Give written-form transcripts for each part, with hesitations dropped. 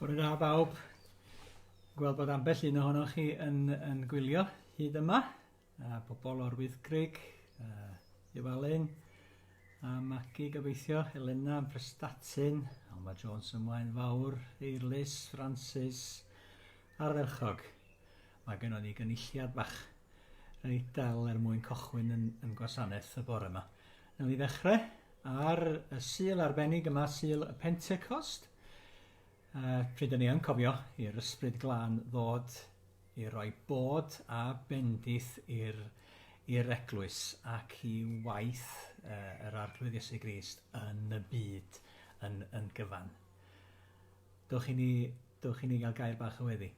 Bore da bawb. Gweld bod ambell un ohonoch chi yn gwylio hyd yma. Pobl o'r Wyddgrug, Llywelyn, a Magi gobeithio, Elena yn Prestatyn, Alma Jones yn Mlaen Fawr, Eirlys, Francis, Ardderchog. Mae gennym ni gynulliad bach reit dal mwyn cochwyn yn gwasanaeth y bore yma. Nawn ni ddechrau ar y sul arbennig yma, sul y Pentecost. Pryd ni yn cofio i'r Ysbryd glân ddod i roi bod a bendith i'r eglwys ac i waith yr arglwydd Iesu Grist yn y byd yn gyfan. Dewch i ni gael gair bach o weddi.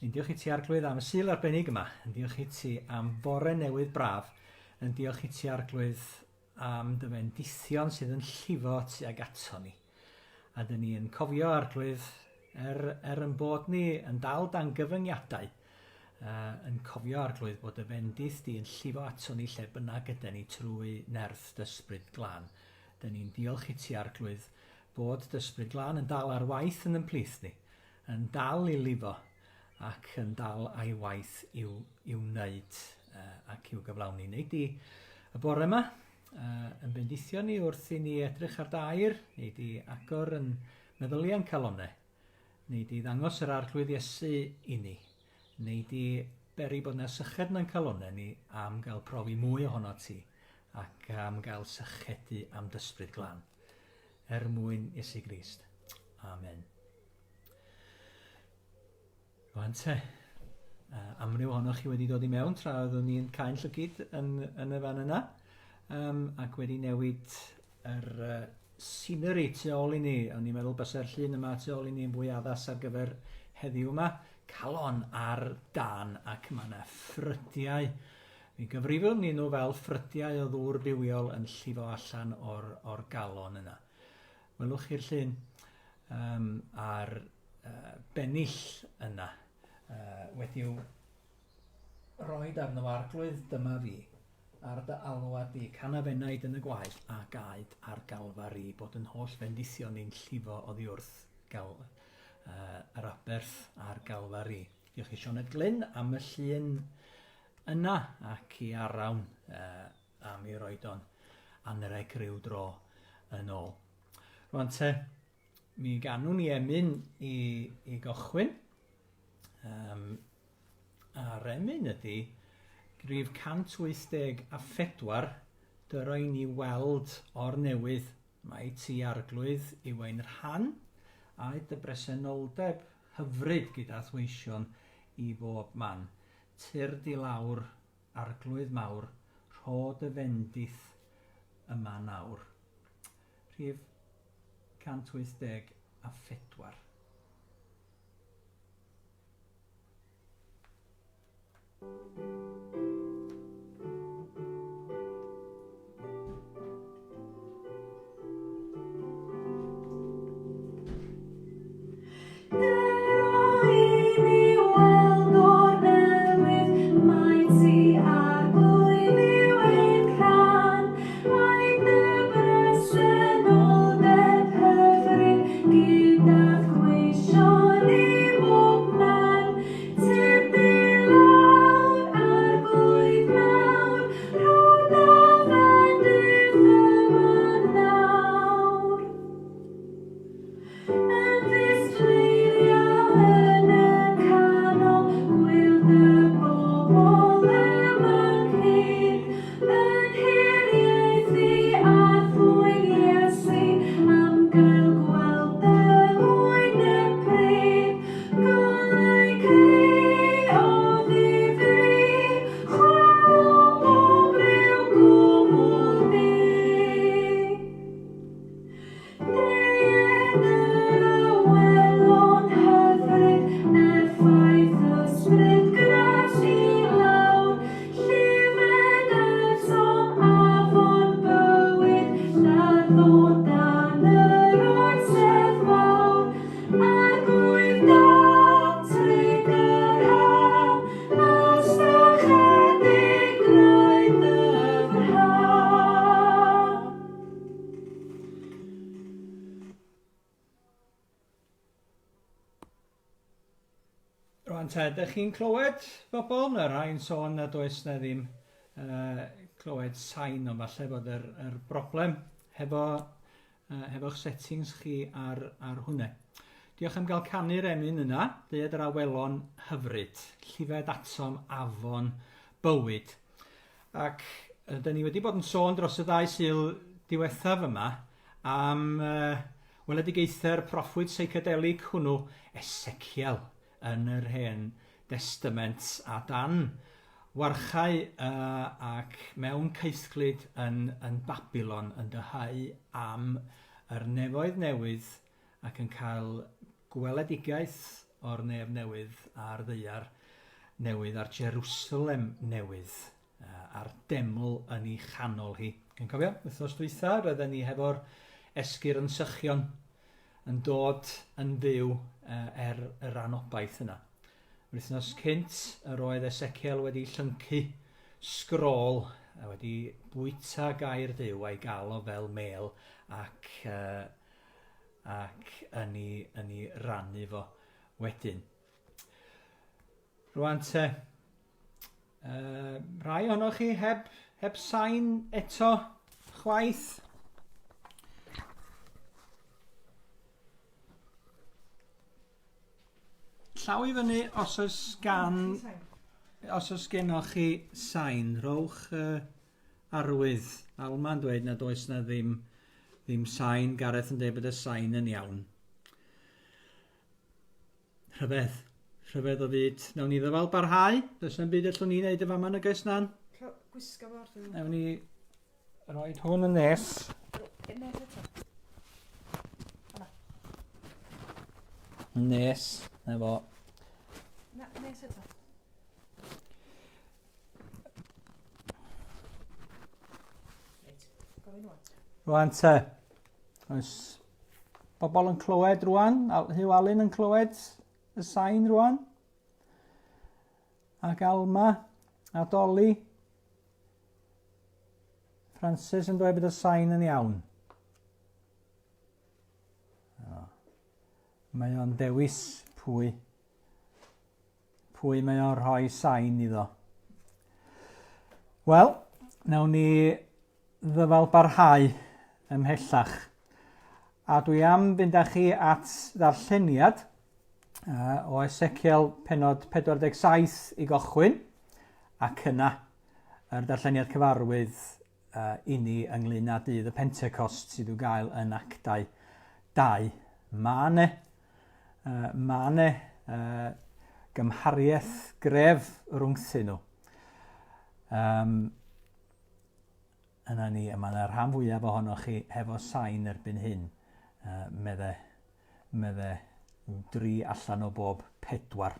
Yn diolch i ti arglwydd am y sul arbennig yma. Yn diolch i ti am fore newydd braf. Yn diolch i ti arglwydd am dy fendithion sydd yn llifo tuag ato ni. A dyn ni yn cofio arglwydd yn bod ni yn dal dan gyfyngiadau, yn cofio arglwydd bod y fendith di yn llifo ato ni lle bynnag ydyn ni trwy nerth Ysbryd glân. Dyn ni'n diolch i ti arglwydd bod Ysbryd glân yn dal ar waith yn plith ni, yn dal i lifo ac yn dal a'i waith i'w wneud ac i'w gyflawni. Neu di y bore yma, yn bendithio ni wrth i ni edrych ar dair, neu di agor yn meddyliau'n calonau, neu di ddangos yr arglwydd Iesu i ni, neu di beri bod na syched na'n calonau ni am gael profi mwy ohono ti ac am gael sychedu am Ysbryd glân. Mwyn Iesu Grist. Amen. Rwan te, amryw ohonoch chi wedi dod i mewn tra oeddwn ni'n cael llygyd yn y fan yna. Ac wedi newid yr scenery tu ôl i ni. O'n i'n meddwl bysa'r llun yma tu ôl i ni yn fwy addas ar gyfer heddiw yma. Calon ar dan ac mae yna ffrydiau. Mi gyfrifwn ni nhw fel ffrydiau o ddŵr bywiol yn llifo allan o'r galon yna. Welwch chi'r llun a'r bennill yna wedi'w roed arno arglwydd dyma fi. Ar dy alwad di, canaf enaid yn y gwaith a gaed ar galfari, bod yn holl fendithio ni'n llifo oddi wrth gael yr aberth ar galfari. Diolch i Sioned Glyn am y llun yna ac i arawn am ei roed o'n anreg ryw dro yn ôl. Rwan te, mi ganwn ni emyn i gochwyn. A'r emyn ydy Grif 184, dyroi ni weld o'r newydd mae ti arglwydd i wein rhan a'i dy bresenoldeb hyfryd gyda thweision i bob man. Tyr di lawr, arglwydd mawr, rhod y fendith yma nawr. Rhif 184. Gyda thweision i bob man, tyr di lawr te, ydych chi'n clywed bobl? Mae rhain sôn nad oes na ddim clywed sain, ond falle bod yr broblem hefo'ch settings chi ar hwnna. Diolch am gael canu'r emyn yna, deuad yr awelon hyfryd, llifed atom afon bywyd. Ac dyn ni wedi bod yn sôn dros y 2 sul diwethaf yma am weledigaethau'r proffwyd seicadelig hwnnw, Eseciel, yn yr Hen Testament, a dan warchau ac mewn ceithglyd yn Babylon yn dyhau am yr nefoedd newydd ac yn cael gweledigaeth o'r nef newydd a'r ddaear newydd a'r Jerusalem newydd a'r deml yn ei chanol hi. Yn cofio, wythnos dwytha, roedden ni hefo'r esgyr yn sychion yn dod yn fyw yr anobaith yna. Wythnos cynt, yr oedd Eseciel wedi llyncu sgrôl a wedi bwyta gair Duw a'i gael o fel mêl ac yn ei rannu fo wedyn. Rwan te, rhai ohonoch chi heb sain eto chwaith? Llaw i fyny os oes genoch chi sain, rowch arwydd. Alma'n dweud nad oes na ddim sain, Gareth yn dweud bod y sain yn iawn. Rhyfedd o fyd. Nawn ni ddyfal barhau. Does na'n byd allwn ni wneud efo yma yn y gysnan? Gwisgo fo. Nawn ni roi hwn yn nes. Nes eto. Nes, efo. Nes eto. Rwan te, oes bobl yn clywed rwan? Hugh Alun yn clywed y sain rwan? Ac Alma, a Dolly. Francis yn dweud bod y sain yn iawn. Mae o'n dewis pwy mae o'n rhoi sain iddo. Wel, nawn ni ddyfal barhau ymhellach. A dwi am fynd â chi at ddarlleniad o Eseciel pennod 47 i gochwyn, ac yna yr darlleniad cyfarwydd i ni ynglyn â dydd y Pentecost sydd i'w gael yn Actau 2. Mae ne gymhariaeth gref rhwngthyn nhw. Yna ni, mae yna rhan fwyaf ohonoch chi hefo sain erbyn hyn. Medde 3 allan o bob 4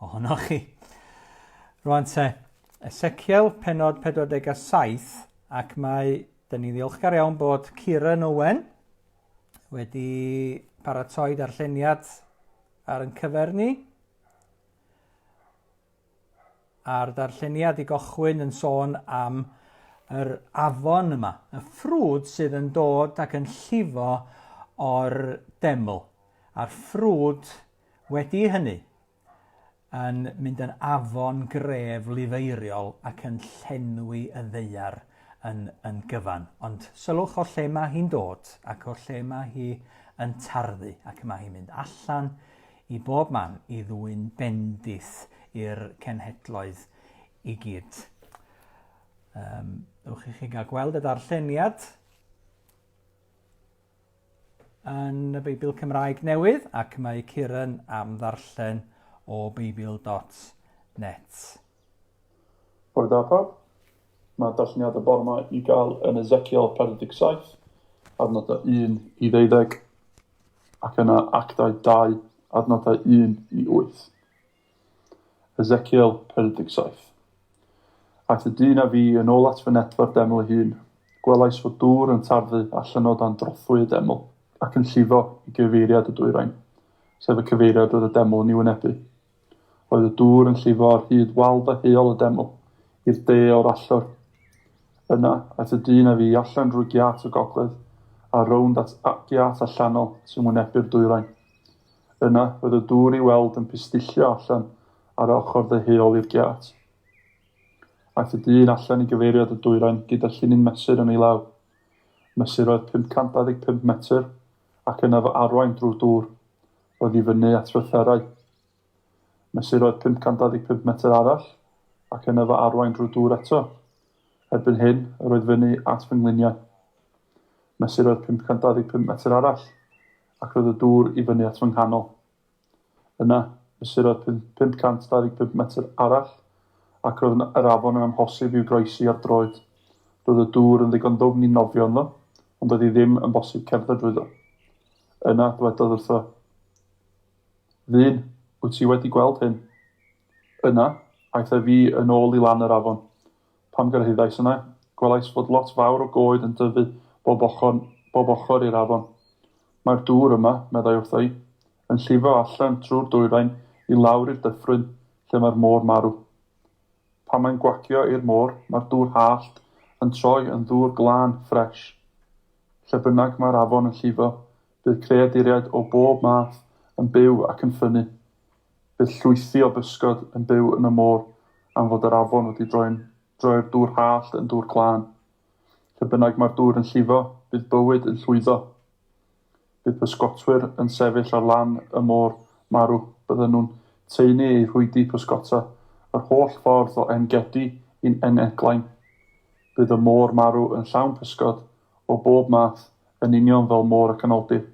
ohonoch chi. Rwan te, Eseciel pennod 47, ac dyn ni ddiolchgar iawn bod Ciran Owen wedi paratoi darlleniad ar yn cyfer ni. A'r darlleniad i gochwyn yn sôn am yr afon yma, y ffrwd sydd yn dod ac yn llifo o'r deml. A'r ffrwd wedi hynny yn mynd yn afon gref lifeiriol ac yn llenwi y ddaear yn gyfan. Ond sylwch o lle mae hi'n dod ac o lle mae hi yn tarddu ac mae hi'n mynd allan i bob man i ddwyn bendith i'r cenhedloedd i gyd. Ewch i chi gael gweld y darlleniad yn y Beibl Cymraeg newydd, ac mae Ciran am ddarllen o Beibl.net. Bore da pawb. Mae darlleniad y bore yma i gael yn Eseciel 47, adnodau 1 i 12, ac yna Actau 2, adnodau 1 i 8. Eseciel 47. Aeth y dyn a fi yn ôl at fy netfa'r deml hun. Gwelais fod dŵr yn tarddu allan o dan drothwy y deml, ac yn llifo i gyfeiriad y dwyrain, sef y cyfeiriad oedd y deml yn ei wynebu. Oedd y dŵr yn llifo ar hyd wal a heol y deml, i'r de o'r allor. Yna, aeth y dyn a fi allan drwy giat o gogledd, a rownd at giat allanol sy'n wynebu'r dwyrain. Yna, oedd y dŵr i weld yn pistillio allan ar y ochr ddeheuol i'r giat. Aeth y dyn allan i gyfeiriad y dwyrain gyda llinyn mesur yn ei law. Mesur oedd 525 metr ac yna fy arwain drwy'r dŵr, oedd i fyny at fytherau. Mesur oedd 525 metr arall ac yna fy arwain drwy'r dŵr eto. Erbyn hyn, yr oedd fyny at fy ngliniau. Mesur oedd 525 metr arall ac roedd y dŵr i fyny at fy nghanol. Yna, mesur oedd 525 metr arall ac roedd yr afon yn amhosib i'w groesi ar droed. Roedd y dŵr yn ddigon ddwfn i nofio ynddo, ond oedd hi ddim yn bosib cerdded drwyddo. Yna, dywedodd wrtho. Ddyn, wyt ti wedi gweld hyn? Yna, aeth fi yn ôl i lan yr afon. Pam gyrhaeddais yna, gwelais fod lot fawr o goed yn dyfu bob ochr i'r afon. Mae'r dŵr yma, meddai wrtho i, yn llifo allan trwy'r dwyrain i lawr i'r dyffryn lle mae'r môr marw. Pan mae'n gwacio i'r môr, mae'r dŵr hallt yn troi yn ddŵr glân ffres. Lle bynnag mae'r afon yn llifo, bydd creaduriaid o bob math yn byw ac yn ffynnu. Bydd llwythi o bysgod yn byw yn y môr am fod yr afon wedi droi'r dŵr hallt yn dŵr glân. Lle bynnag mae'r dŵr yn llifo, bydd bywyd yn llwyddo. Bydd pysgotwyr yn sefyll ar lan y môr marw, bydden nhw'n teulu eu rhwydi pysgota, yr holl ffordd o Engedi i'n Eneglaen. Bydd y môr marw yn llawn pysgod o bob math yn union fel môr y canoldir.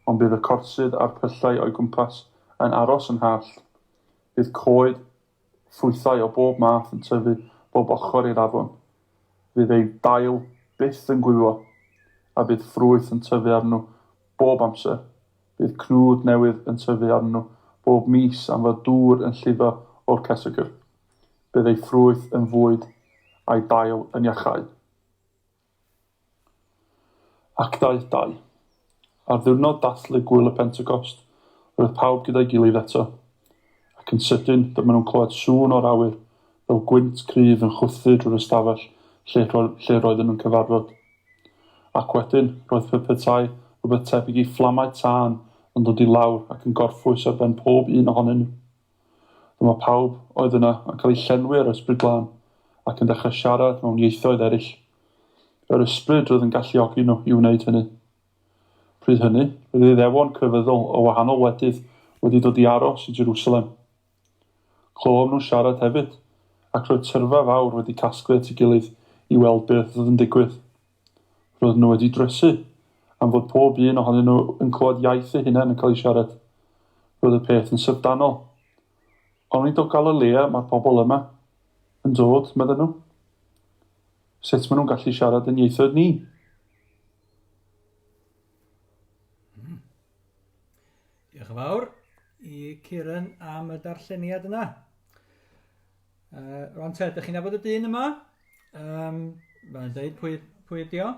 Ond bydd y corsydd a'r pyllau o'i gwmpas yn aros yn hallt. Bydd coed, ffrwythau o bob math yn tyfu bob ochr i'r afon. Bydd ei dail byth yn gwywo, a bydd ffrwyth yn tyfu arnyn nhw bob amser. Bydd cnwd newydd yn tyfu arnyn nhw bob mis am fod dŵr yn llifo o'r Eseciel. Bydd ei ffrwyth yn fwyd a'i dail yn iachau. Actau 2. Ar ddiwrnod dathlu gwyl y Pentecost, roedd pawb gyda'i gilydd eto, ac yn sydyn dyma nhw'n clywed sŵn o'r awyr fel gwynt cryf yn chwthu drwy'r ystafell lle roedden nhw'n cyfarfod. Ac wedyn roedd petai rhywbeth tebyg i fflamau tân yn dod i lawr ac yn gorffwys ar ben pob un ohonyn nhw. Dyma pawb oedd yna yn cael ei llenwi ar Ysbryd glân ac yn dechrau siarad mewn ieithoedd eraill. Yr Ysbryd roedd yn galluogi nhw i wneud hynny. Pryd hynny, roedd ei ddewon crefyddol o wahanol wledydd wedi dod i aros i Jerusalem. Clywom nhw'n siarad hefyd, ac roedd tyrfa fawr wedi casglu at ei gilydd i weld beth oedd yn digwydd. Roedd nhw wedi drysu, am fod pob un ohonyn nhw yn clywed iaith eu hunain yn cael ei siarad. Roedd y peth yn syfdanol. Ond nid o Galilea mae'r pobl yma yn dod, medden nhw. Sut maen nhw'n gallu siarad yn ieithoedd ni? Diolch yn fawr i Ciaran am y darlleniad yna. Rwan te, ydych chi'n nabod y dyn yma? Mae'n dweud pwy ydi o?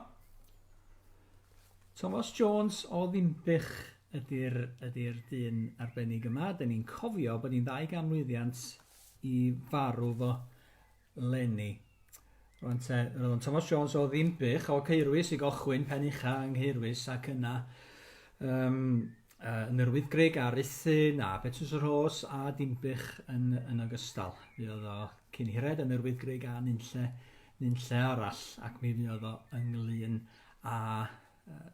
Thomas JOnes o Dinbych ydy'r dyn arbennig yma. Dyn ni'n cofio bod ni'n 200 mlwyddiant i farw fo lenni. Rwan te, roedd Thomas JOnes o Dinbych o Ceirwys i gochwyn pen ucha yng Ngheirwys ac yna yn yr Wyddgrug a Rhuthun a Pentecost a Dinbych yn ogystal. Mi oedd o cynhired yn yr Wyddgrug a nunlle arall ac mi oedd o ynglyn a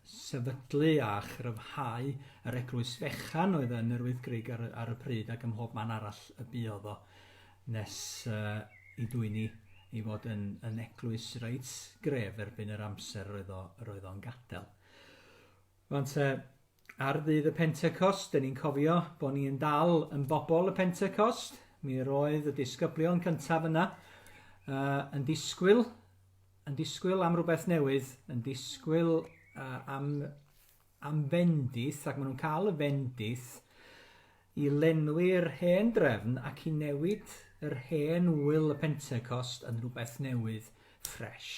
sefydlu a chryfhau yr eglwys fechan oedd yn yr Wyddgrug ar y pryd ac ym mhob man arall y buodd o nes i dwyni i fod yn eglwys reit gref erbyn yr amser roedd o'n gadael. Rwan te, ar ddydd y Pentecost, dyn ni'n cofio bod ni'n dal yn bobl y Pentecost. Mi roedd y disgyblion cyntaf yna yn disgwyl am rhywbeth newydd, yn disgwyl am fendith, ac maen nhw'n cael y fendith i lenwi'r hen drefn ac i newid yr hen wyl y Pentecost yn rhywbeth newydd ffres.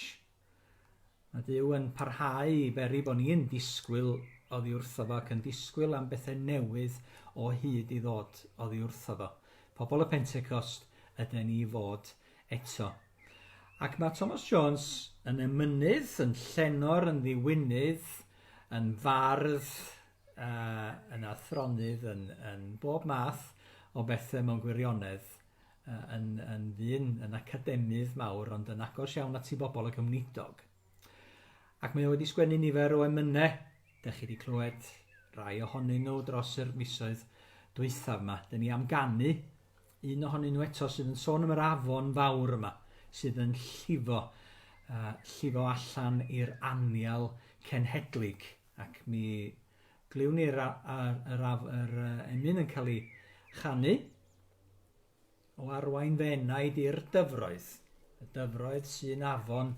Mae Duw yn parhau i beri bod ni'n disgwyl oddi wrtho fo ac yn disgwyl am bethau newydd o hyd i ddod oddi wrtho fo. Pobl y Pentecost ydyn ni fod eto. Ac mae Thomas JOnes yn emynydd, yn llenor, yn ddiwynydd, yn fardd, yn athronydd, yn bob math o bethau mewn gwirionedd yn ddyn, yn academydd mawr, ond yn agos iawn at i bobl y Cymnidog. Ac mae wedi sgwennu nifer o emynau. Dych chi wedi clywed rai ohonyn nhw dros yr misoedd dwythaf yma. Dyn ni am ganu un ohonyn nhw eto sydd yn sôn am yr afon fawr yma, sydd yn llifo allan i'r anial cenhedlig. Ac mi gliwn ni'r emyn yn cael ei chanu o arwain fy enaid i'r dyfroedd. Y dyfroedd sy'n afon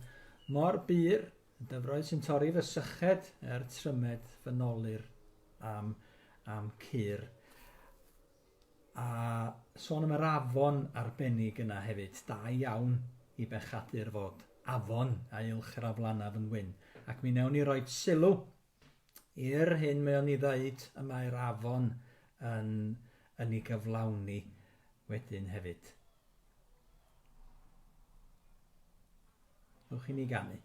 mor bur, y dyfroedd sy'n torri fy syched trymed fy nolir am cyr. A sôn am yr afon arbennig yna hefyd, da iawn i bechadur fod afon a uwch yr aflanaf yn wyn. Ac mi newn ni roi sylw i'r hyn mae o'n i ddweud y mae'r afon yn ei gyflawni wedyn hefyd. Ewch i ni ganu.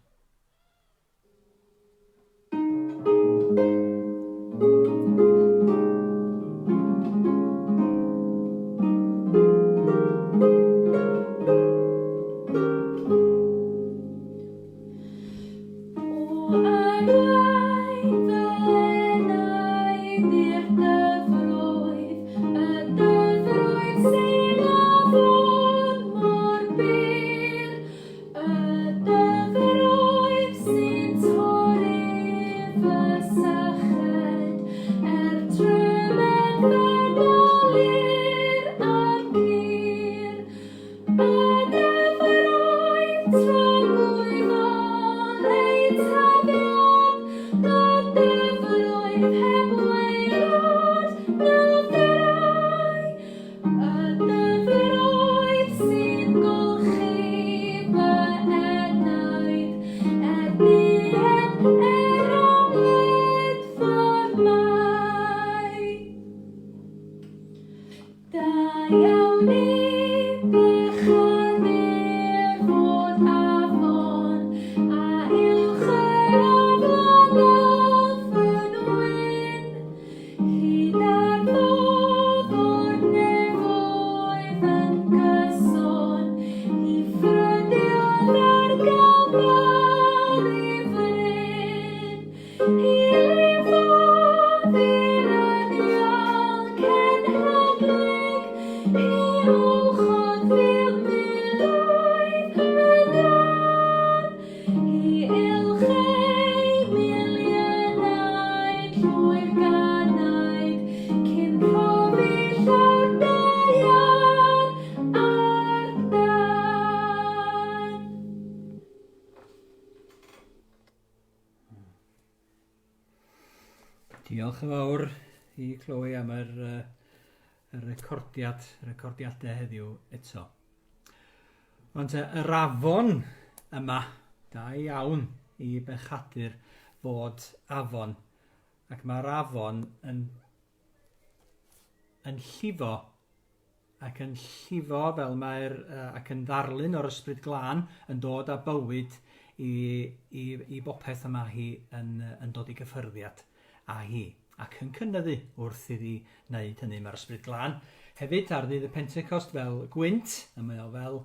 Diolch yn fawr i Chloe am yr recordiadau heddiw eto. Ond yr afon yma, da iawn i bechadur fod afon. Ac mae'r afon yn llifo ac yn llifo fel ac yn ddarlun o'r Ysbryd Glân yn dod â bywyd i bopeth yma hi yn dod i gyffyrddiad a hi, ac yn cynyddu wrth iddi wneud hynny. Mae'r Ysbryd Glân hefyd ar ddydd y Pentecost fel gwynt, a mae o fel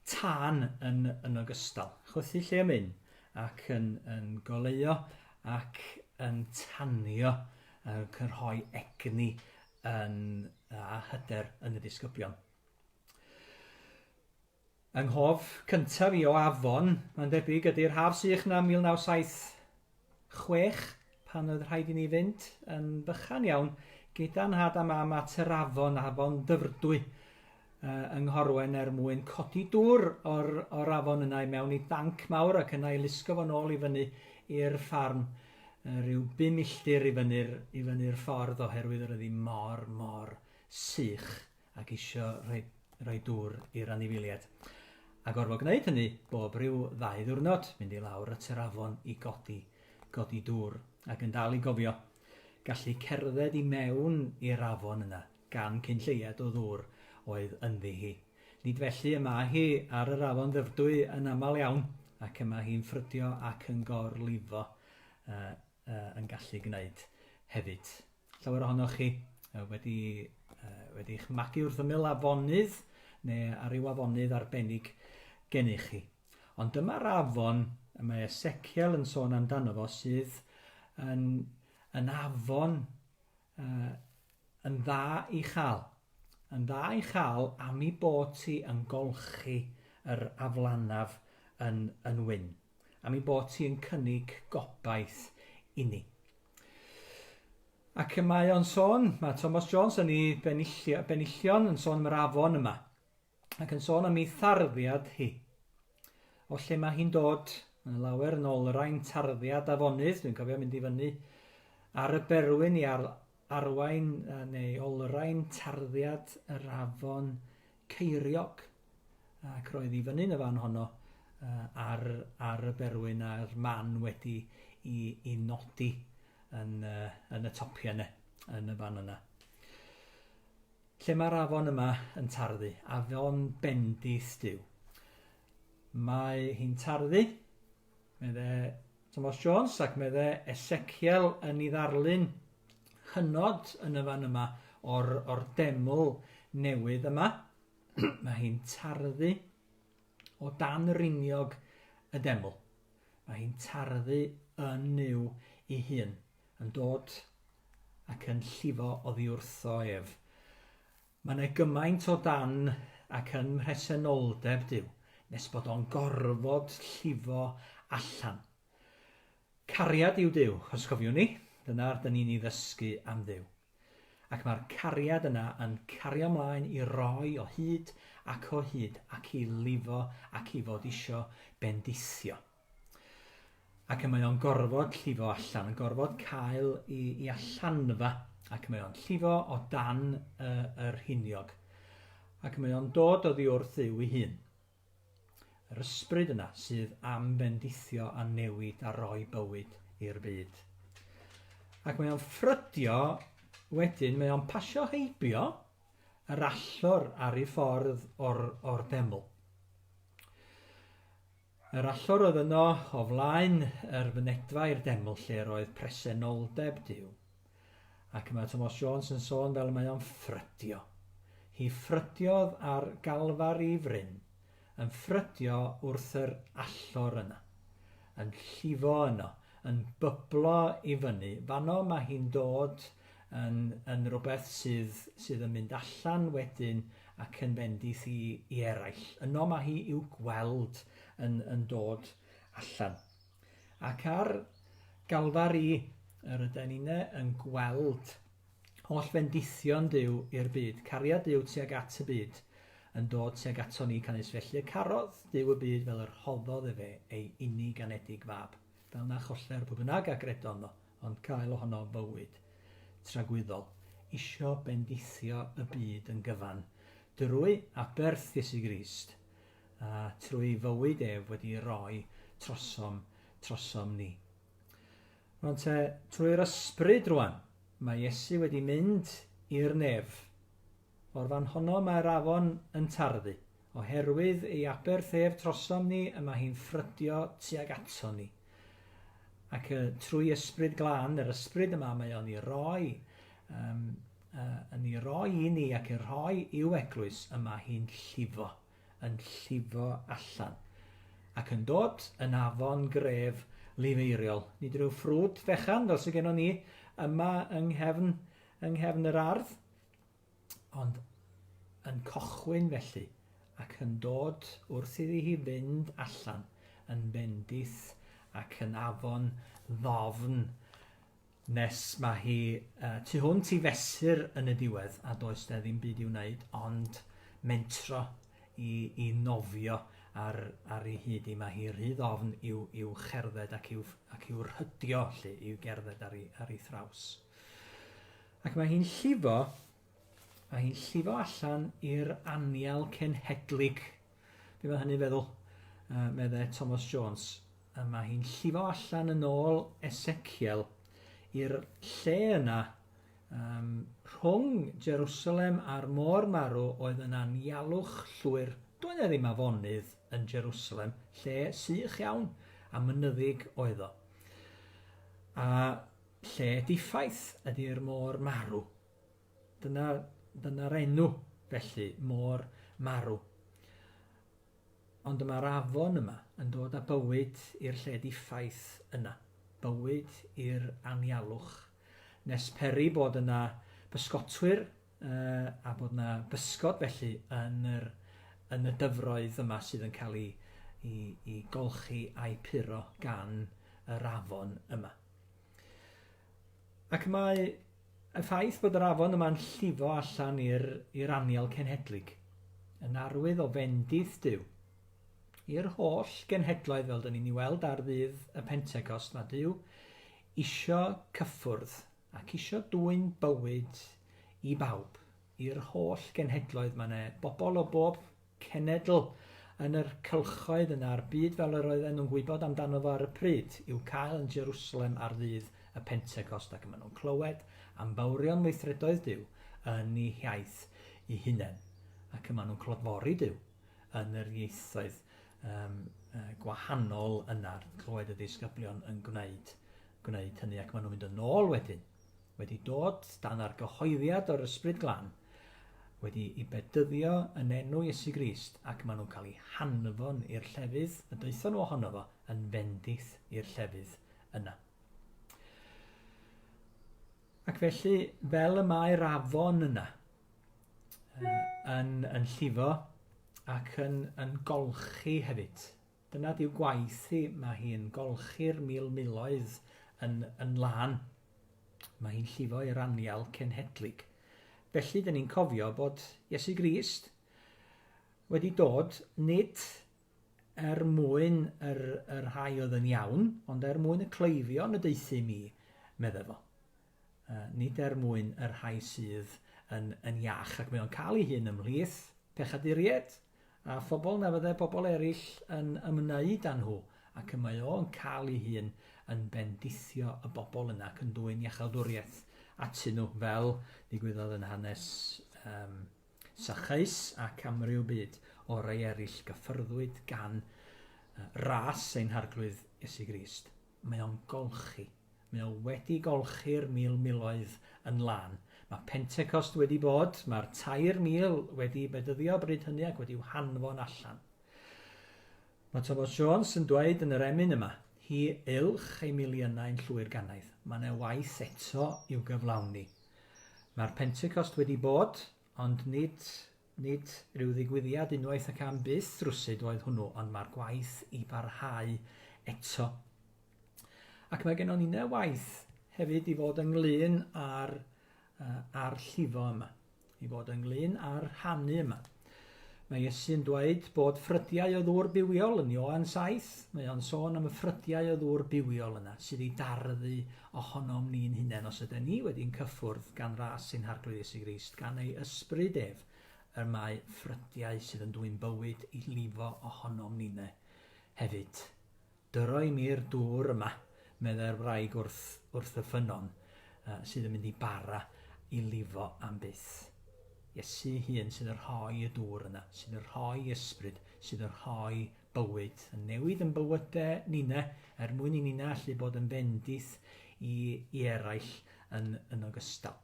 tân yn ogystal. Chwythu lle emyn, ac yn goleuo ac yn tanio, ac yn rhoi egni a hyder yn y disgyblion. Yng nghof cyntaf i o afon, mae'n debyg ydy'r haf sych na 1976, pan oedd rhaid i ni fynd yn bychan iawn gyda'n nhad a mam at yr afon Dyfrdwy yng Nghorwen mwyn codi dŵr o'r afon yna i mewn i danc mawr ac yna i lusgo fo nôl i fyny i'r ffarm rhyw 5 milltir i fyny'r ffordd oherwydd yr ydi mor sych ac isio rhoi dŵr i'r anifiliad. A gorfod gwneud hynny bob rhyw 2 ddiwrnod, mynd i lawr at yr afon i godi dŵr. Ac yn dal i gofio, gallu cerdded i mewn i'r afon yna gan cynlleiad o ddŵr oedd ynddi hi. Nid felly yma hi ar yr afon Dyfrdwy yn aml iawn, ac yma hi'n ffrydio ac yn gorlifo yn gallu gwneud hefyd. Llawer ohonoch chi wedi wedi'ch magu wrth ymyl afonydd neu ar ryw afonydd arbennig gennych chi. Ond dyma'r afon y mae Eseciel yn sôn amdano fo sydd yn afon yn dda i chael. Yn dda i chael am ei bod ti yn golchi yr aflanaf yn wyn. Am ei bod ti yn cynnig gobaith i ni. Ac mae o'n sôn, mae Thomas Jones yn ei benillion yn sôn am yr afon yma. Ac yn sôn am ei tharddiad hi. O lle mae hi'n dod, yn lawer yn olrain tarddiad afonydd, dwi'n cofio mynd i fyny ar y berwyn i arwain neu olrain tarddiad yr afon Ceiriog. Ac roedd i fyny yn y fan honno ar y berwyn a'r man wedi i nodi yn y topia yna, yn y fan yna. Lle mae'r afon yma yn tarddu, afon bendith Duw. Mae hi'n tarddu, medde Thomas Jones ac medde Eseciel yn ei ddarlun hynod yn y fan yma o'r deml newydd yma. Mae hi'n tarddu o dan yr uniog y deml. Mae hi'n tarddu yn niw ei hun, yn dod ac yn llifo oddi wrtho ef. Mae yna gymaint o dan ac yn mhresenoldeb Duw, nes bod o'n gorfod llifo allan. Cariad yw Duw, os cofiwn ni, dyna'r dyn ni'n ei ddysgu am Duw. Ac mae'r cariad yna yn cario ymlaen i roi o hyd ac o hyd ac i lifo ac i fod isio bendithio. Ac mae o'n gorfod llifo allan, yn gorfod cael i allanfa, ac mae o'n llifo o dan yr hiniog. Ac mae o'n dod oddi wrth Dduw ei hun. Yr ysbryd yna sydd am bendithio a newid a roi bywyd i'r byd. Ac mae o'n ffrydio, wedyn mae o'n pasio heibio yr allor ar ei ffordd o'r deml. Yr allor oedd yno o flaen yr fynedfa i'r deml lle roedd presenoldeb Duw. Ac mae Thomas Jones yn sôn fel mae o'n ffrydio. Hi ffrydiodd ar galfar i fryn, yn ffrydio wrth yr allor yna, yn llifo yno, yn byblo i fyny. Fanno mae hi'n dod yn rhywbeth sydd yn mynd allan wedyn ac yn bendith i eraill. Yno mae hi i'w gweld yn dod allan. Ac ar galfar i yr ydyn ni'n yn gweld holl fendithion Duw i'r byd, cariad Duw tuag at y byd, yn dod tuag ato ni canys felly. Carodd Duw y byd fel yr hoddodd efe ei unig anedig fab, fel na cholle'r pwy bynnag agredon nhw, ond cael ohono bywyd tragwyddol, isio bendithio y byd yn gyfan, drwy aberth Iesu Grist, a trwy fywyd ef wedi roi trosom ni. Ond trwy'r ysbryd rwan, mae Iesu wedi mynd i'r nef. O'r fan honno mae'r afon yn tarddu. Oherwydd ei aberth ef trosom ni, y mae hi'n ffrydio tuag ato ni. Ac trwy ysbryd glân, yr ysbryd yma mae o'n ei roi i ni ac yn rhoi i'w eglwys, yma hi'n llifo, yn llifo allan. Ac yn dod yn afon gref lifeiriol. Nid rhyw ffrwd fechan fel sydd gennym ni yma yng nghefn yr ardd, ond yn cochwyn felly ac yn dod wrth iddi hi fynd allan yn bendith ac yn afon ddofn nes mae hi tu hwnt i fesur yn y diwedd a does na ddim byd i'w wneud ond mentro i nofio ar ei hyd i. Mae hi rhy ddofn i'w cherdded ac i'w rhydio i'w gerdded ar ei thraws. Ac mae hi'n llifo allan i'r anial cenhedlig. Be mae hynny'n feddwl? Medde Thomas Jones. Mae hi'n llifo allan yn ôl Eseciel i'r lle yna rhwng Jerusalem a'r môr marw oedd yn anialwch llwyr. Dwi'n ddim afonydd yn Jerusalem, lle sych iawn a mynyddig oedd o. A lle diffaith ydy'r môr marw. Dyna dyna'r enw felly, môr marw. Ond mae'r afon yma yn dod â bywyd i'r lle diffaith yna. Bywyd i'r anialwch. Nes peri bod yna bysgotwyr a bod yna bysgod felly yn y dyfroedd yma sydd yn cael i golchi a'i puro gan yr afon yma. Ac mae y ffaith bod yr afon yma'n llifo allan i'r anial cenhedlig yn arwydd o fendith Duw. I'r holl genhedloedd fel dyn ni'n ei weld ar ddydd y Pentecost, mae Duw isio cyffwrdd ac isio dwyn bywyd i bawb. I'r holl genhedloedd mae yna bobl o bob cenedl yn yr cylchoedd yna a'r byd fel yr oedden nhw'n gwybod amdano fo ar y pryd i'w cael yn Jerusalem ar ddydd y Pentecost ac maen nhw'n clywed am bawrion weithredoedd Duw yn eu hiaith eu hunain ac maen nhw'n clodfori Duw yn yr ieithoedd gwahanol yna'r clywed y disgyblion yn gwneud hynny ac maen nhw'n mynd yn ôl wedyn wedi dod dan ar gyhoeddiad o'r Ysbryd Glân wedi i bedyddio yn enw Iesu Grist ac maen nhw'n cael eu hanfon i'r llefydd y daethon nhw ohono fo yn fendith i'r llefydd yna. Ac felly fel y mae'r afon yna yn llifo ac yn golchi hefyd. Dyna diw gwaith hi, mae hi'n golchi'r miloedd yn lan. Mae hi'n llifo i'r anial cenhedlig. Felly, dyn ni'n cofio bod Iesu Grist wedi dod nid mwyn yr rhai oedd yn iawn, ond mwyn y cleifion y deithi mi, medde fo. Nid mwyn yr rhai sydd yn iach, ac mae o'n cael ei hun ymhlith pechaduriaid, a phobl na fydde pobl eraill yn ymwneud â nhw, ac mae o'n cael ei hun yn bendithio y bobl yna ac yn dwyn iachawdwriaeth atyn nhw fel ddigwyddodd yn hanes Sychais ac amryw byd o rai eraill gyffyrddwyd gan ras ein harglwydd Iesu Grist. Mae o'n golchi. Mae o wedi golchi'r miloedd yn lan. Mae Pentecost wedi bod, mae'r 3,000 wedi bedyddio bryd hynny ac wedi'w hanfon allan. Mae Thomas JOnes yn dweud yn yr emyn yma, hi ilch ei miliynau'n llwyr ganaidd. Mae yna waith eto i'w gyflawni. Mae'r Pentecost wedi bod, ond nid rhyw ddigwyddiad unwaith ac am byth rwsyd oedd hwnnw, ond mae'r gwaith i barhau eto. Ac mae gennym ni waith hefyd i fod ynglyn ar llifo yma, i fod ynglyn ar rhannu yma. Mae Iesu'n dweud bod ffrydiau o ddŵr bywiol yn Ioan 7. Mae o'n sôn am y ffrydiau o ddŵr bywiol yna, sydd i darddu ohonom ni'n hunain os ydyn ni wedi'n cyffwrdd gan ras sy'n harglwydd Iesu Grist, gan ei ysbryd ef, y mae ffrydiau sydd yn dwyn bywyd i lifo ohonom ni'n hefyd. Dyroi mi'r dŵr yma, medde'r wraig wrth y ffynon, sydd yn mynd i bara i lifo am byth. Iesu hun sydd yn rhoi y dŵr yna, sydd yn rhoi ysbryd, sydd yn rhoi bywyd, yn newid yn bywydau ni'na, mwyn i ni'na allu bod yn bendith i eraill yn ogystal.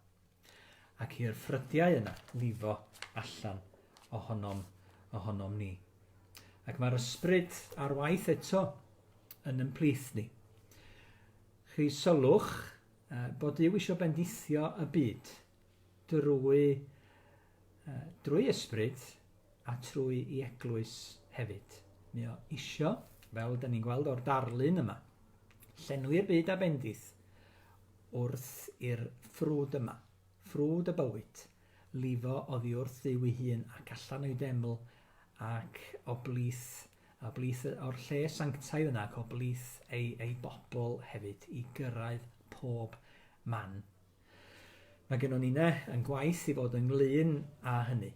Ac i'r ffrydiau yna lifo allan ohonom ni. Ac mae'r ysbryd ar waith eto yn ymplith ni. Chi sylwch bod Duw isio bendithio y byd drwy ysbryd a trwy i eglwys hefyd. Mae o isio, fel dyn ni'n gweld o'r darlun yma, llenwi'r byd a bendith wrth i'r ffrwd yma, ffrwd y bywyd, lifo oddi wrth Dduw ei hun ac allan o'i deml ac o blith o'r lle sanctaidd yna ac o blith ei bobl hefyd i gyrraedd pob man. Mae gennym ni yn gwaith i fod ynglyn â hynny,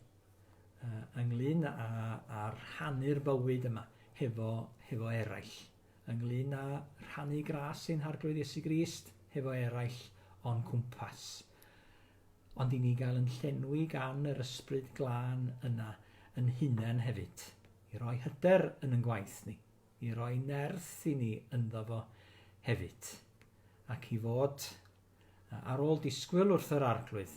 ynglyn â rhannu'r bywyd yma hefo eraill, ynglyn â rhannu gras sy'n harglwydd Iesu Grist hefo eraill o'n cwmpas. Ond i ni gael yn llenwi gan yr ysbryd glân yna yn hunain hefyd, i roi hyder yn gwaith ni, i roi nerth i ni ynddo fo hefyd, ac i fod ar ôl disgwyl wrth yr arglwydd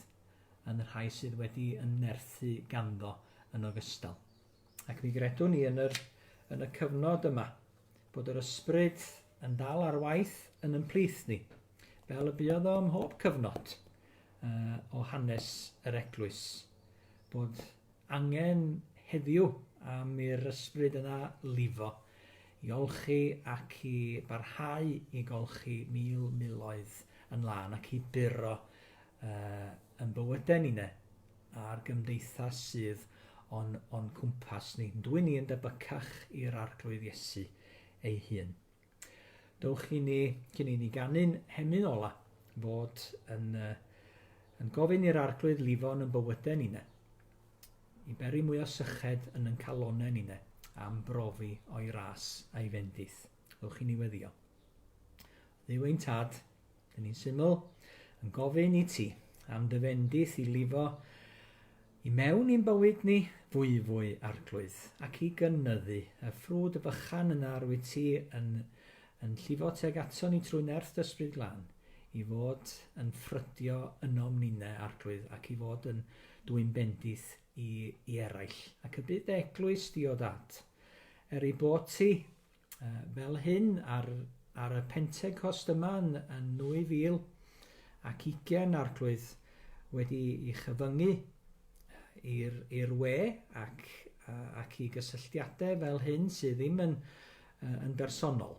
yn y rhai sydd wedi ynerthu ganddo yn ogystal. Ac mi gredwn ni yn y cyfnod yma bod yr ysbryd yn dal ar waith yn ymplith ni, fel y buodd o ym mhob cyfnod o hanes yr eglwys, bod angen heddiw am i'r ysbryd yna lifo, i olchi ac i barhau i golchi miloedd yn lan ac i buro yn bywydau ni a'r gymdeithas sydd o'n cwmpas ni. Dwi'n ni yn debycach i'r arglwydd Iesu ei hun. Dowch i ni, cyn i ni ganu'n hemyn ola, fod yn gofyn i'r arglwydd lifo yn bywydau ni i beri mwy o syched yn calonau ni am brofi o'i ras a'i fendith. Dowch i ni weddio. Dduw ein tad, dyn ni'n syml, yn gofyn i ti am dy fendith i lifo i mewn i'n bywyd ni fwy arglwydd ac i gynyddu y ffrwd y bychan yna arwyt ti yn llifo teg ato ni trwy nerth ysbryd glân i fod yn ffrydio ynom ni'ne arglwydd ac i fod yn dwy'n bendith i eraill. Ac y bydd eglwys diodad i bod ti fel hyn ar y Pentecost yma yn 2000 ac 20 arglwydd wedi i chyfyngu i'r we ac i gysylltiadau fel hyn sydd ddim yn bersonol.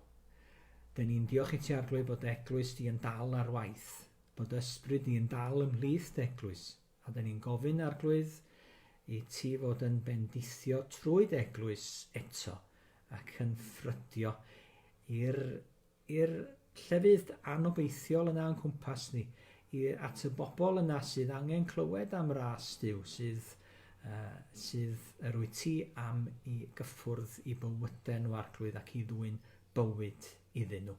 Dyn ni'n diolch i ti arglwydd bod eglwys di yn dal ar waith, bod ysbryd di yn dal ymhlith eglwys, a dyn ni'n gofyn arglwydd i ti fod yn bendithio trwy'r eglwys eto ac yn ffrydio i'r llefydd anobeithiol yna yn cwmpas ni, at y bobl yna sydd angen clywed am ras Duw, sydd yr wyt ti am i gyffwrdd i bywydau nhw arglwydd ac i ddwy'n bywyd iddyn nhw.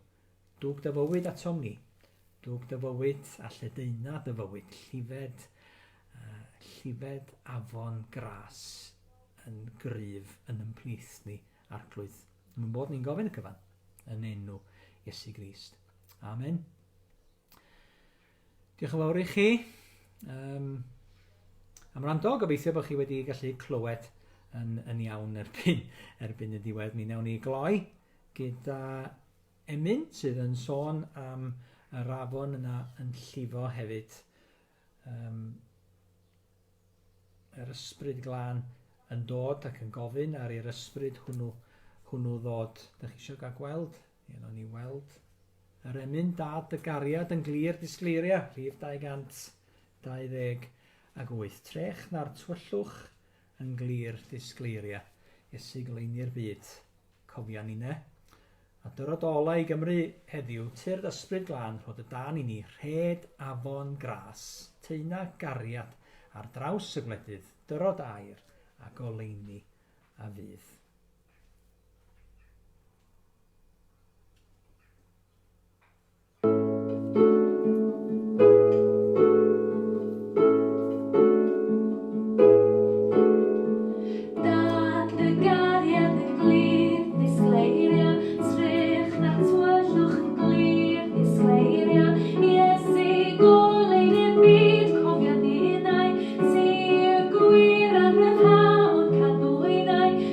Dwg dy fywyd atom ni, dwg dy fywyd a lledaena dy fywyd, llifed afon gras yn gryf yn ymplith ni arglwydd. Mae'n bod ni'n gofyn y cyfan yn enw Iesu Grist. Amen. Diolch yn fawr i chi. Am rando, gobeithio bod chi wedi gallu clywed yn iawn erbyn y diwedd. Mi newn ni gloi gyda emyn sydd yn sôn am yr afon yna yn llifo hefyd. Yr ysbryd glân yn dod ac yn gofyn ar i'r ysbryd hwnnw ddod. Dych chi eisiau gael gweld? Newn ni weld yr emyn dad y gariad yn glir disgleiria, rhif 228. Trech na'r tywyllwch yn glir disgleiria. Iesu goleini'r byd, cofia ni ne. A dyrod ola i Gymru heddiw, tyrd ysbryd glân rhod y dan i ni, rhed afon gras, teina gariad ar draws y gwledydd, dyrod air a goleini a fydd.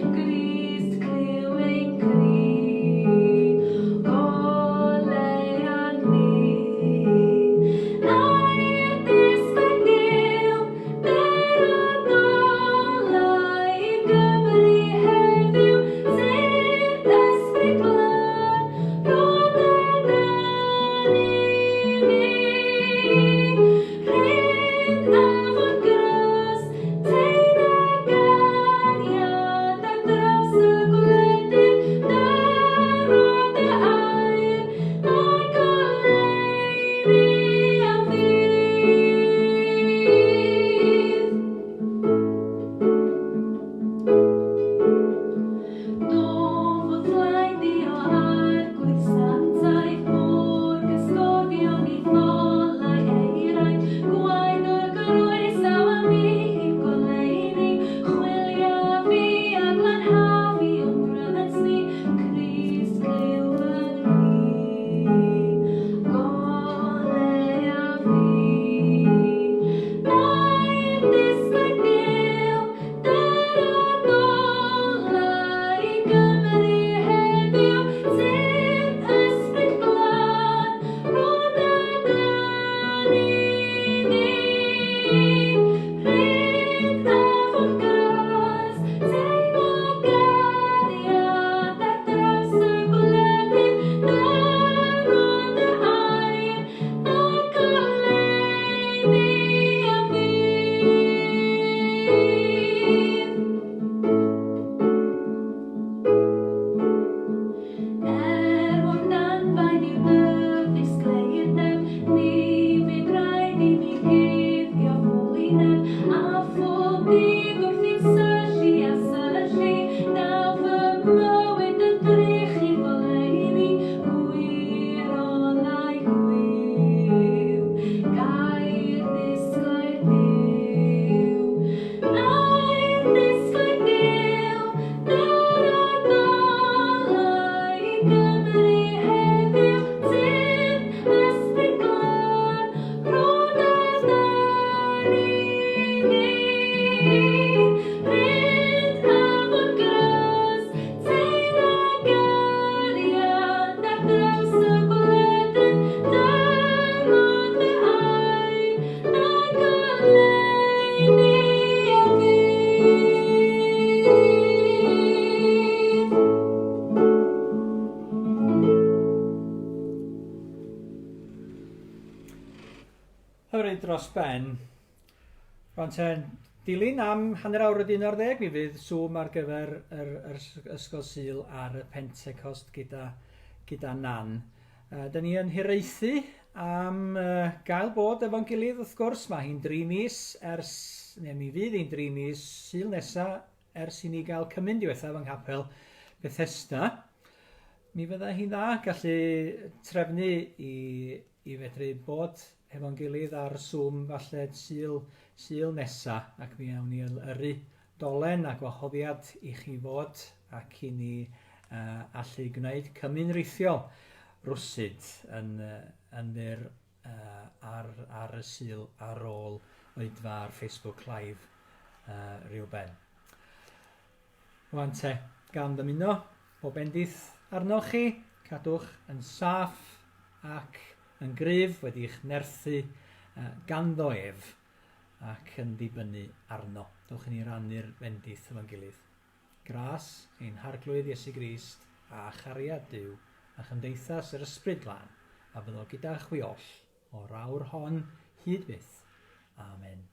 Gwir dros ben. Rwan ten, dilyn am hanner awr o 11, mi fydd Zoom ar gyfer yr ysgol Sul ar y Pentecost gyda Nan. Da ni yn hiraethu am gael bod efo'n gilydd wrth gwrs. Mae hi'n 3 mis mi fydd hi'n 3 mis Sul nesa ers i ni gael cymyn diwethaf yng Nghapel Bethesda. Mi fydda hi'n dda gallu trefnu i fedru bod efo'n gilydd ar Zoom falle Sul nesa, ac mi awn ni yrru dolen a gwahoddiad i chi fod ac i ni allu gwneud cymyn rithiol rwsyd yn fyr ar y Sul ar ôl oedfa ar Facebook Live rhywben. Rwan te, gan ddymuno, bob bendith arnoch chi, cadwch yn saff ac yn gryf wedi'ch nerthu ganddo ef ac yn dibynnu arno. Dowch i ni rannu'r bendith efo'n gilydd. Gras ein harglwydd Iesu Grist a chariad Duw a chymdeithas yr Ysbryd Glân a byddo gyda chwi oll o'r awr hon hyd byth. Amen.